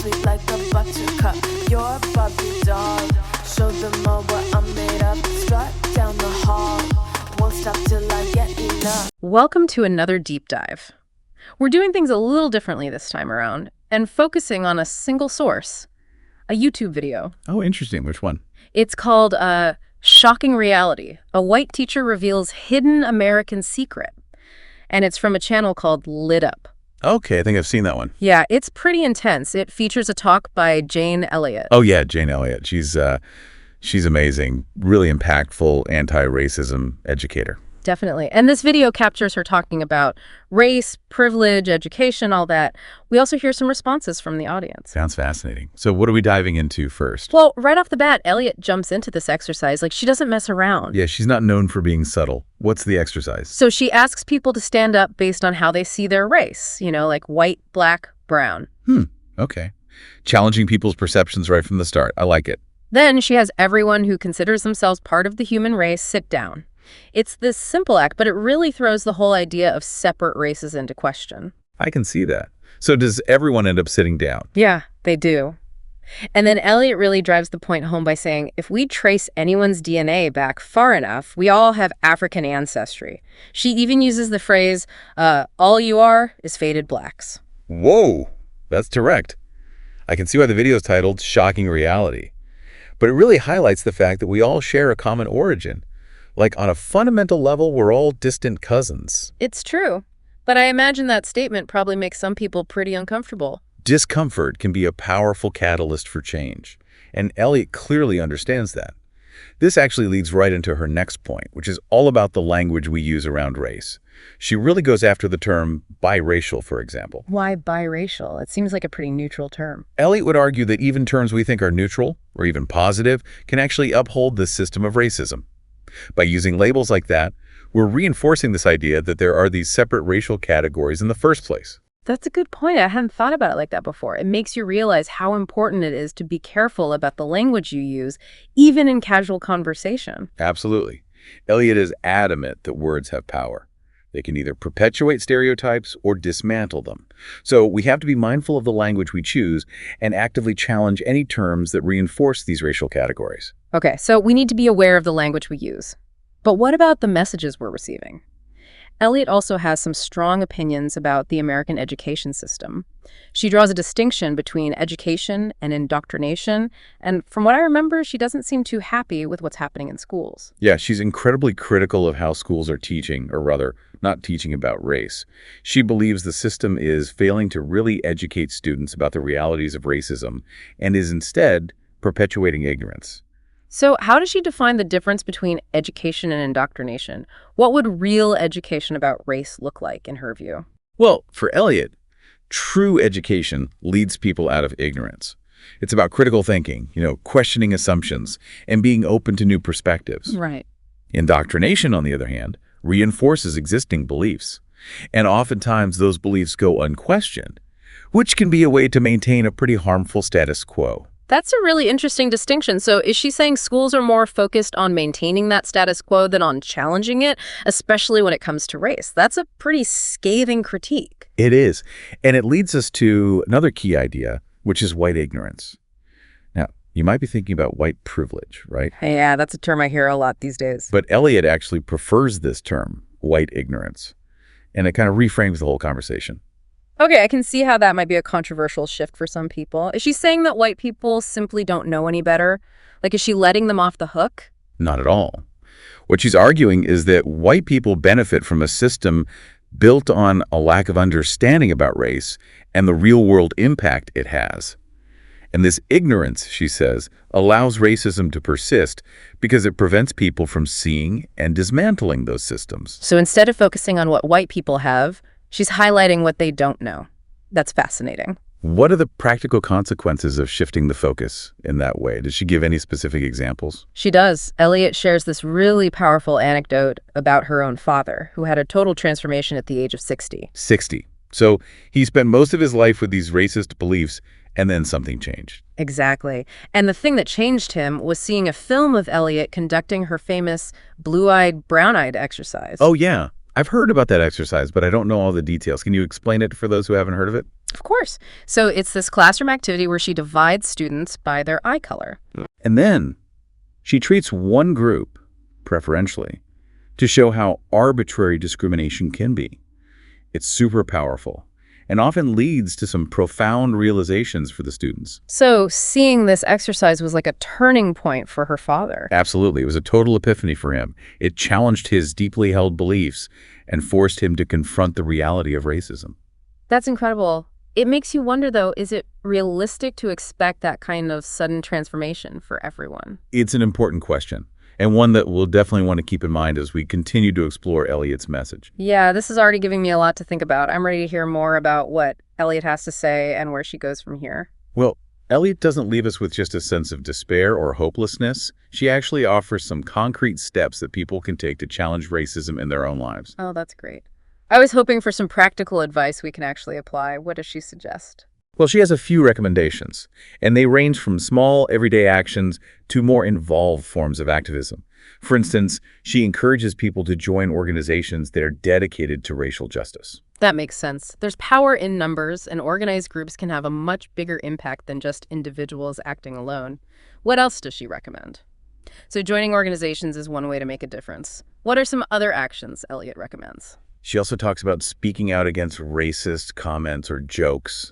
sweet like a buttercup. You're a Barbie doll. Show them all what I'm made of. Strut down the hall. Won't stop till I get enough. Welcome to another deep dive. We're doing things a little differently this time around and focusing on a single source, a YouTube video. Oh, interesting. Which one? It's called Shocking Reality. A white teacher reveals hidden American secret. And it's from a channel called Lit Up. Okay, I think I've seen that one. Yeah, it's pretty intense. It features a talk by Jane Elliott. Oh, yeah, Jane Elliott. She's amazing, really impactful anti-racism educator. Definitely. And this video captures her talking about race, privilege, education, all that. We also hear some responses from the audience. Sounds fascinating. So what are we diving into first? Well, right off the bat, Elliott jumps into this exercise like she doesn't mess around. Yeah, she's not known for being subtle. What's the exercise? So she asks people to stand up based on how they see their race, like white, black, brown. Okay. Challenging people's perceptions right from the start. I like it. Then she has everyone who considers themselves part of the human race sit down. It's this simple act, but it really throws the whole idea of separate races into question. I can see that. So does everyone end up sitting down? Yeah, they do. And then Elliott really drives the point home by saying, if we trace anyone's DNA back far enough, we all have African ancestry. She even uses the phrase, all you are is faded blacks. Whoa, that's direct. I can see why the video is titled Shocking Reality. But it really highlights the fact that we all share a common origin. Like, on a fundamental level, we're all distant cousins. It's true. But I imagine that statement probably makes some people pretty uncomfortable. Discomfort can be a powerful catalyst for change, and Elliott clearly understands that. This actually leads right into her next point, which is all about the language we use around race. She really goes after the term biracial, for example. Why biracial? It seems like a pretty neutral term. Elliott would argue that even terms we think are neutral, or even positive, can actually uphold this system of racism. By using labels like that, we're reinforcing this idea that there are these separate racial categories in the first place. That's a good point. I hadn't thought about it like that before. It makes you realize how important it is to be careful about the language you use, even in casual conversation. Absolutely. Elliott is adamant that words have power. They can either perpetuate stereotypes or dismantle them. So we have to be mindful of the language we choose and actively challenge any terms that reinforce these racial categories. Okay, so we need to be aware of the language we use. But what about the messages we're receiving? Elliott also has some strong opinions about the American education system. She draws a distinction between education and indoctrination, and from what I remember, she doesn't seem too happy with what's happening in schools. Yeah, she's incredibly critical of how schools are teaching, or rather, not teaching about race. She believes the system is failing to really educate students about the realities of racism and is instead perpetuating ignorance. So how does she define the difference between education and indoctrination? What would real education about race look like in her view? Well, for Elliott, true education leads people out of ignorance. It's about critical thinking, questioning assumptions, and being open to new perspectives. Right. Indoctrination, on the other hand, reinforces existing beliefs. And oftentimes those beliefs go unquestioned, which can be a way to maintain a pretty harmful status quo. That's a really interesting distinction. So is she saying schools are more focused on maintaining that status quo than on challenging it, especially when it comes to race? That's a pretty scathing critique. It is. And it leads us to another key idea, which is white ignorance. Now, you might be thinking about white privilege, right? Yeah, that's a term I hear a lot these days. But Elliott actually prefers this term, white ignorance. And it kind of reframes the whole conversation. Okay, I can see how that might be a controversial shift for some people. Is she saying that white people simply don't know any better? Like, is she letting them off the hook? Not at all. What she's arguing is that white people benefit from a system built on a lack of understanding about race and the real-world impact it has. And this ignorance, she says, allows racism to persist because it prevents people from seeing and dismantling those systems. So instead of focusing on what white people have, she's highlighting what they don't know. That's fascinating. What are the practical consequences of shifting the focus in that way? Does she give any specific examples? She does. Elliott shares this really powerful anecdote about her own father, who had a total transformation at the age of 60. 60. So he spent most of his life with these racist beliefs, and then something changed. Exactly. And the thing that changed him was seeing a film of Elliott conducting her famous blue-eyed, brown-eyed exercise. Oh, yeah. I've heard about that exercise, but I don't know all the details. Can you explain it for those who haven't heard of it? Of course. So it's this classroom activity where she divides students by their eye color. And then she treats one group preferentially to show how arbitrary discrimination can be. It's super powerful and often leads to some profound realizations for the students. So seeing this exercise was like a turning point for her father. Absolutely. It was a total epiphany for him. It challenged his deeply held beliefs and forced him to confront the reality of racism. That's incredible. It makes you wonder, though, is it realistic to expect that kind of sudden transformation for everyone? It's an important question, and one that we'll definitely want to keep in mind as we continue to explore Elliott's message. Yeah, this is already giving me a lot to think about. I'm ready to hear more about what Elliott has to say and where she goes from here. Well, Elliott doesn't leave us with just a sense of despair or hopelessness. She actually offers some concrete steps that people can take to challenge racism in their own lives. Oh, that's great. I was hoping for some practical advice we can actually apply. What does she suggest? Well, she has a few recommendations, and they range from small, everyday actions to more involved forms of activism. For instance, she encourages people to join organizations that are dedicated to racial justice. That makes sense. There's power in numbers, and organized groups can have a much bigger impact than just individuals acting alone. What else does she recommend? So joining organizations is one way to make a difference. What are some other actions Elliott recommends? She also talks about speaking out against racist comments or jokes,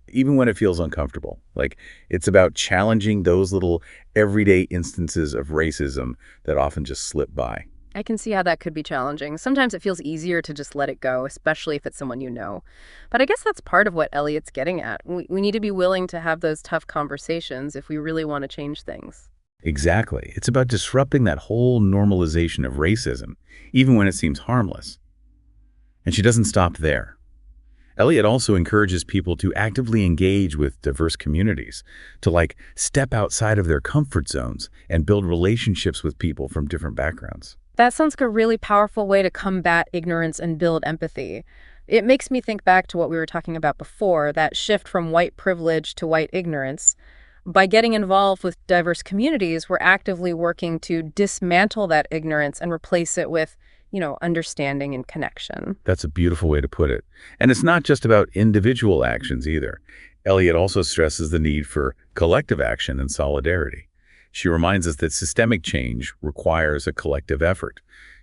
even when it feels uncomfortable. Like, it's about challenging those little everyday instances of racism that often just slip by. I can see how that could be challenging. Sometimes it feels easier to just let it go, especially if it's someone you know. But I guess that's part of what Elliott's getting at. We need to be willing to have those tough conversations if we really want to change things. Exactly. It's about disrupting that whole normalization of racism, even when it seems harmless. And she doesn't stop there. Elliott also encourages people to actively engage with diverse communities, to step outside of their comfort zones and build relationships with people from different backgrounds. That sounds like a really powerful way to combat ignorance and build empathy. It makes me think back to what we were talking about before, that shift from white privilege to white ignorance. By getting involved with diverse communities, we're actively working to dismantle that ignorance and replace it with, understanding and connection. That's a beautiful way to put it. And it's not just about individual actions either. Elliott also stresses the need for collective action and solidarity. She reminds us that systemic change requires a collective effort.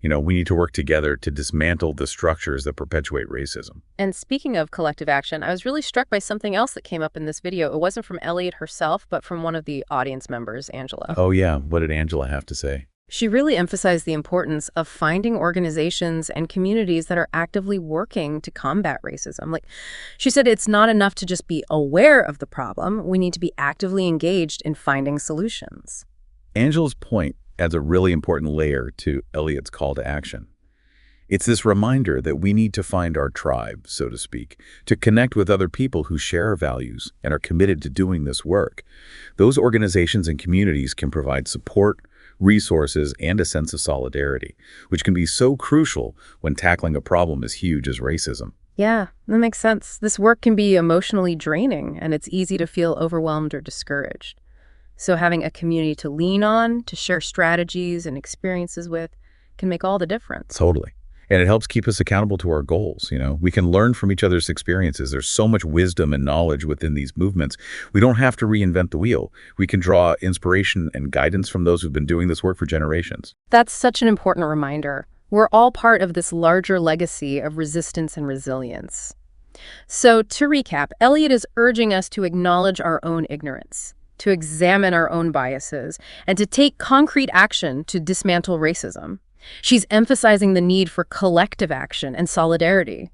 We need to work together to dismantle the structures that perpetuate racism. And speaking of collective action, I was really struck by something else that came up in this video. It wasn't from Elliott herself, but from one of the audience members, Angela. Oh, yeah. What did Angela have to say? She really emphasized the importance of finding organizations and communities that are actively working to combat racism. She said it's not enough to just be aware of the problem. We need to be actively engaged in finding solutions. Angela's point adds a really important layer to Elliott's call to action. It's this reminder that we need to find our tribe, so to speak, to connect with other people who share our values and are committed to doing this work. Those organizations and communities can provide support, resources, and a sense of solidarity, which can be so crucial when tackling a problem as huge as racism. Yeah, that makes sense. This work can be emotionally draining, and it's easy to feel overwhelmed or discouraged. So having a community to lean on, to share strategies and experiences with, can make all the difference. Totally. And it helps keep us accountable to our goals. We can learn from each other's experiences. There's so much wisdom and knowledge within these movements. We don't have to reinvent the wheel. We can draw inspiration and guidance from those who've been doing this work for generations. That's such an important reminder. We're all part of this larger legacy of resistance and resilience. So to recap, Elliott is urging us to acknowledge our own ignorance, to examine our own biases, and to take concrete action to dismantle racism. She's emphasizing the need for collective action and solidarity,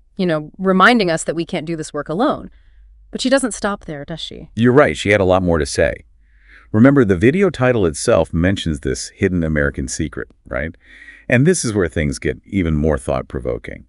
reminding us that we can't do this work alone. But she doesn't stop there, does she? You're right. She had a lot more to say. Remember, the video title itself mentions this hidden American secret, right? And this is where things get even more thought-provoking.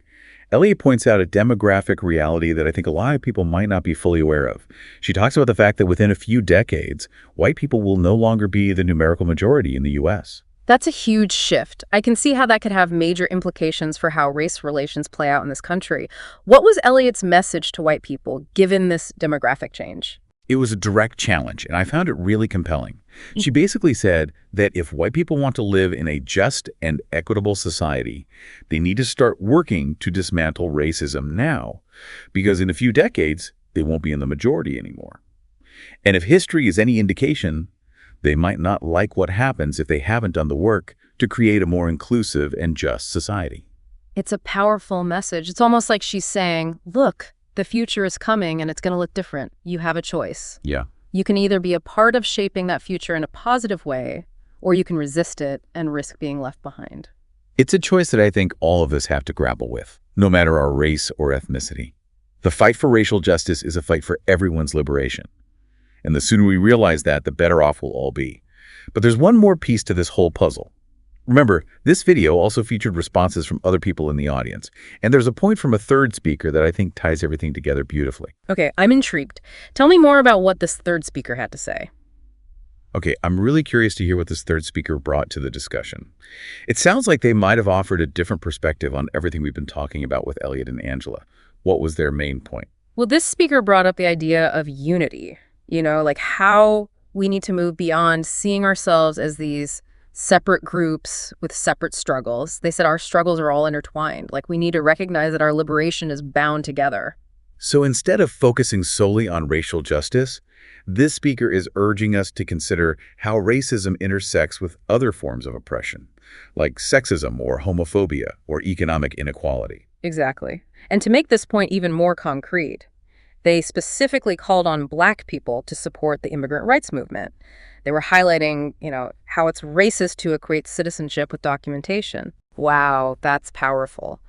Elliott points out a demographic reality that I think a lot of people might not be fully aware of. She talks about the fact that within a few decades, white people will no longer be the numerical majority in the U.S. That's a huge shift. I can see how that could have major implications for how race relations play out in this country. What was Elliott's message to white people, given this demographic change? It was a direct challenge, and I found it really compelling. She basically said that if white people want to live in a just and equitable society, they need to start working to dismantle racism now, because in a few decades, they won't be in the majority anymore. And if history is any indication, they might not like what happens if they haven't done the work to create a more inclusive and just society. It's a powerful message. It's almost like she's saying, look, the future is coming and it's going to look different. You have a choice. Yeah. You can either be a part of shaping that future in a positive way, or you can resist it and risk being left behind. It's a choice that I think all of us have to grapple with, no matter our race or ethnicity. The fight for racial justice is a fight for everyone's liberation. And the sooner we realize that, the better off we'll all be. But there's one more piece to this whole puzzle. Remember, this video also featured responses from other people in the audience, and there's a point from a third speaker that I think ties everything together beautifully. Okay, I'm intrigued. Tell me more about what this third speaker had to say. Okay, I'm really curious to hear what this third speaker brought to the discussion. It sounds like they might have offered a different perspective on everything we've been talking about with Elliott and Angela. What was their main point? Well, this speaker brought up the idea of unity, like how we need to move beyond seeing ourselves as these separate groups with separate struggles. They said our struggles are all intertwined. Like, we need to recognize that our liberation is bound together. So instead of focusing solely on racial justice, this speaker is urging us to consider how racism intersects with other forms of oppression, like sexism or homophobia or economic inequality. Exactly. And to make this point even more concrete, they specifically called on Black people to support the immigrant rights movement. They were highlighting, how it's racist to equate citizenship with documentation. Wow, that's powerful.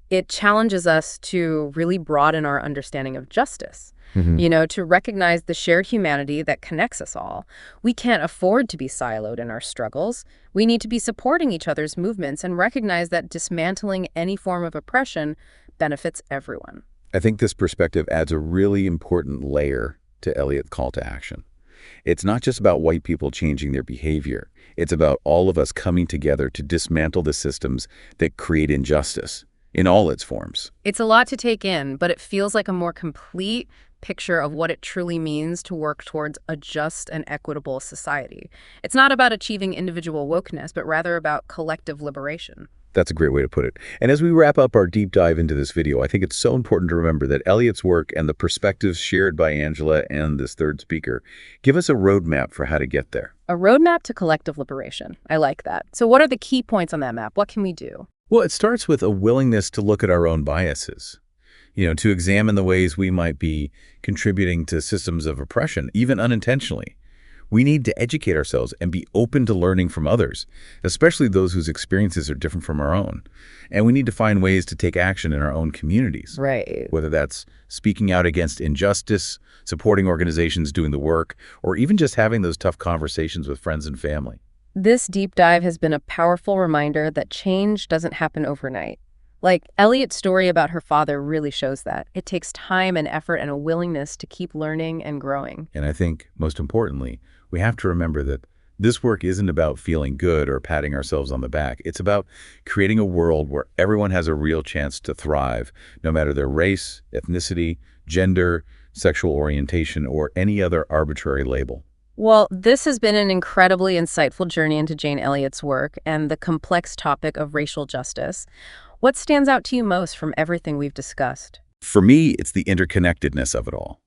It challenges us to really broaden our understanding of justice, to recognize the shared humanity that connects us all. We can't afford to be siloed in our struggles. We need to be supporting each other's movements and recognize that dismantling any form of oppression benefits everyone. I think this perspective adds a really important layer to Elliott's call to action. It's not just about white people changing their behavior. It's about all of us coming together to dismantle the systems that create injustice in all its forms. It's a lot to take in, but it feels like a more complete picture of what it truly means to work towards a just and equitable society. It's not about achieving individual wokeness, but rather about collective liberation. That's a great way to put it. And as we wrap up our deep dive into this video, I think it's so important to remember that Elliott's work and the perspectives shared by Angela and this third speaker give us a roadmap for how to get there. A roadmap to collective liberation. I like that. So what are the key points on that map? What can we do? Well, it starts with a willingness to look at our own biases, to examine the ways we might be contributing to systems of oppression, even unintentionally. We need to educate ourselves and be open to learning from others, especially those whose experiences are different from our own. And we need to find ways to take action in our own communities. Right. Whether that's speaking out against injustice, supporting organizations doing the work, or even just having those tough conversations with friends and family. This deep dive has been a powerful reminder that change doesn't happen overnight. Like, Elliott's story about her father really shows that. It takes time and effort and a willingness to keep learning and growing. And I think, most importantly, we have to remember that this work isn't about feeling good or patting ourselves on the back. It's about creating a world where everyone has a real chance to thrive, no matter their race, ethnicity, gender, sexual orientation, or any other arbitrary label. Well, this has been an incredibly insightful journey into Jane Elliott's work and the complex topic of racial justice. What stands out to you most from everything we've discussed? For me, it's the interconnectedness of it all.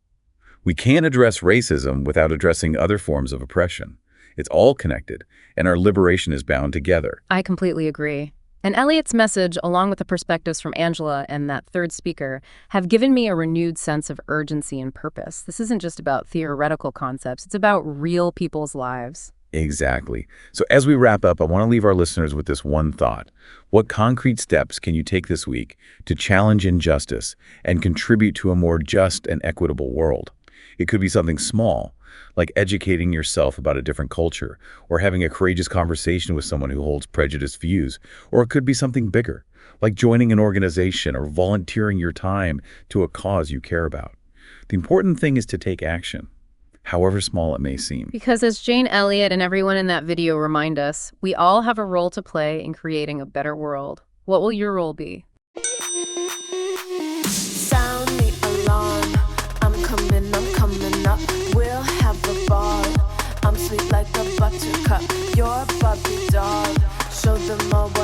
We can't address racism without addressing other forms of oppression. It's all connected, and our liberation is bound together. I completely agree. And Elliott's message, along with the perspectives from Angela and that third speaker, have given me a renewed sense of urgency and purpose. This isn't just about theoretical concepts. It's about real people's lives. Exactly. So as we wrap up, I want to leave our listeners with this one thought. What concrete steps can you take this week to challenge injustice and contribute to a more just and equitable world? It could be something small, like educating yourself about a different culture, or having a courageous conversation with someone who holds prejudiced views. Or it could be something bigger, like joining an organization or volunteering your time to a cause you care about. The important thing is to take action, however small it may seem. Because as Jane Elliott and everyone in that video remind us, we all have a role to play in creating a better world. What will your role be? Sound the alarm. I'm coming up. Show them all what